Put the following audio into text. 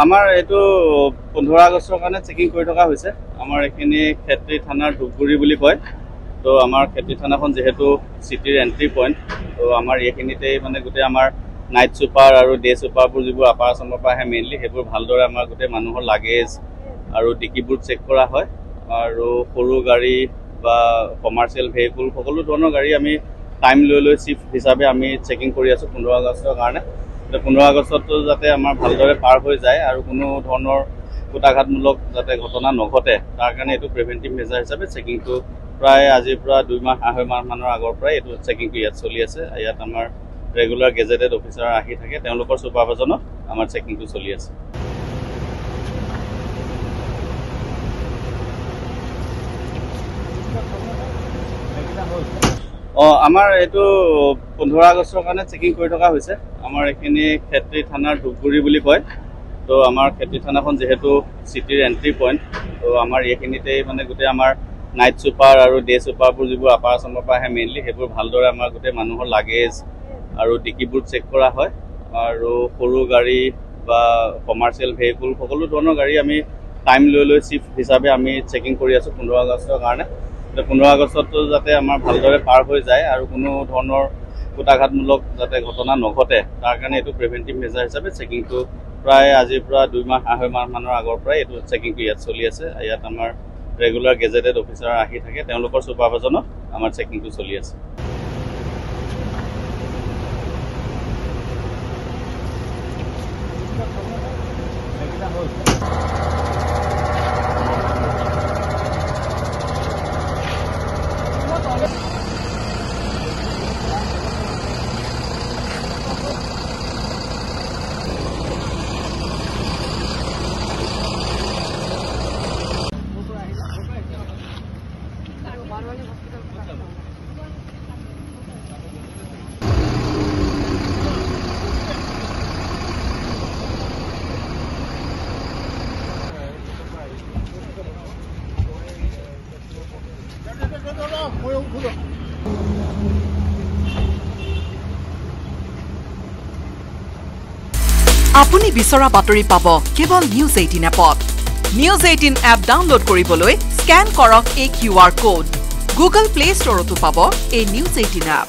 আমাৰ এইটো 15 আগষ্টৰ কাৰণে চেকিং কৰি থকা হৈছে। আমাৰ এইখিনি ক্ষেত্ৰী থানাৰ ধূপগুৰি বুলি কয়। তো আমাৰ ক্ষেত্ৰী থানাখন যেহেতু চিটিৰ এণ্ট্ৰি পইণ্ট, তো আমাৰ এইখিনিতেই মানে গোটেই আমাৰ নাইট চুপাৰ আৰু ডে চুপাৰবোৰ যিবোৰ আপাৰ আছামৰ পৰা আহে মেইনলি, সেইবোৰ ভালদৰে আমাৰ গোটেই মানুহৰ লাগেজ আৰু ডিকিবোৰ চেক কৰা হয়। আৰু সৰু গাড়ী বা কমাৰ্চিয়েল ভেহিকুল সকলো ধৰণৰ গাড়ী আমি টাইম লৈ চিফ্ট হিচাপে আমি চেকিং কৰি আছোঁ 15 আগষ্টৰ কাৰণে। 15 আগষ্টতো যাতে আমাৰ ভালদৰে পাৰ হৈ যায় আৰু কোনো ধৰণৰ কুটাঘাতমূলক যাতে ঘটনা নঘটে, তাৰ কাৰণে এইটো প্ৰিভেণ্টিভ মেজাৰ হিচাপে চেকিংটো প্ৰায় আজিৰ পৰা 2 মাহ 2.5 মাহ মানৰ আগৰ পৰাই এইটো চেকিংটো ইয়াত চলি আছে। ইয়াত আমাৰ ৰেগুলাৰ গেজেটেড অফিচাৰ আহি থাকে, তেওঁলোকৰ চুপাৰভাইজনত আমাৰ চেকিংটো চলি আছে। আমাৰ এইটো 15 আগষ্টৰ কাৰণে চেকিং কৰি থকা হৈছে। আমাৰ এইখিনি ক্ষেত্ৰী থানাৰ ধূপগুৰি বুলি কয়। তো আমাৰ ক্ষেত্ৰী থানাখন যিহেতু চিটিৰ এণ্ট্ৰি পইণ্ট, তো আমাৰ এইখিনিতেই মানে গোটেই আমাৰ নাইট চুপাৰ আৰু ডে চুপাৰবোৰ যিবোৰ আপাৰ আছামৰ পৰা আহে মেইনলি, সেইবোৰ ভালদৰে আমাৰ গোটেই মানুহৰ লাগেজ আৰু ডিকিবোৰ চেক কৰা হয়। আৰু সৰু গাড়ী বা কমাৰ্চিয়েল ভেহিকুল সকলো ধৰণৰ গাড়ী আমি টাইম লৈ চিফ্ট হিচাপে আমি চেকিং কৰি আছোঁ 15 আগষ্টৰ কাৰণে। 15 আগষ্টতো যাতে আমাৰ ভালদৰে পাৰ হৈ যায় আৰু কোনো ধৰণৰ কুটাঘাতমূলক যাতে ঘটনা নঘটে, তাৰ কাৰণে এইটো প্ৰিভেণ্টিভ মেজাৰ হিচাপে চেকিংটো প্ৰায় আজিৰ পৰা 2 মাহ 2.5 মাহ মানৰ আগৰ পৰাই এইটো চেকিংটো ইয়াত চলি আছে। ইয়াত আমাৰ ৰেগুলাৰ গেজেটেড অফিচাৰ আহি থাকে, তেওঁলোকৰ চুপাৰভাইজনত আমাৰ চেকিংটো চলি আছে। আপুনি বিচৰা বাতৰি পাব কেৱল নিউজ 18 এপত। নিউজ 18 এপ ডাউনলোড কৰিবলৈ স্কেন কৰক এই QR কোড। গুগল প্লে ষ্টৰতো পাব এই নিউজ 18 এপ।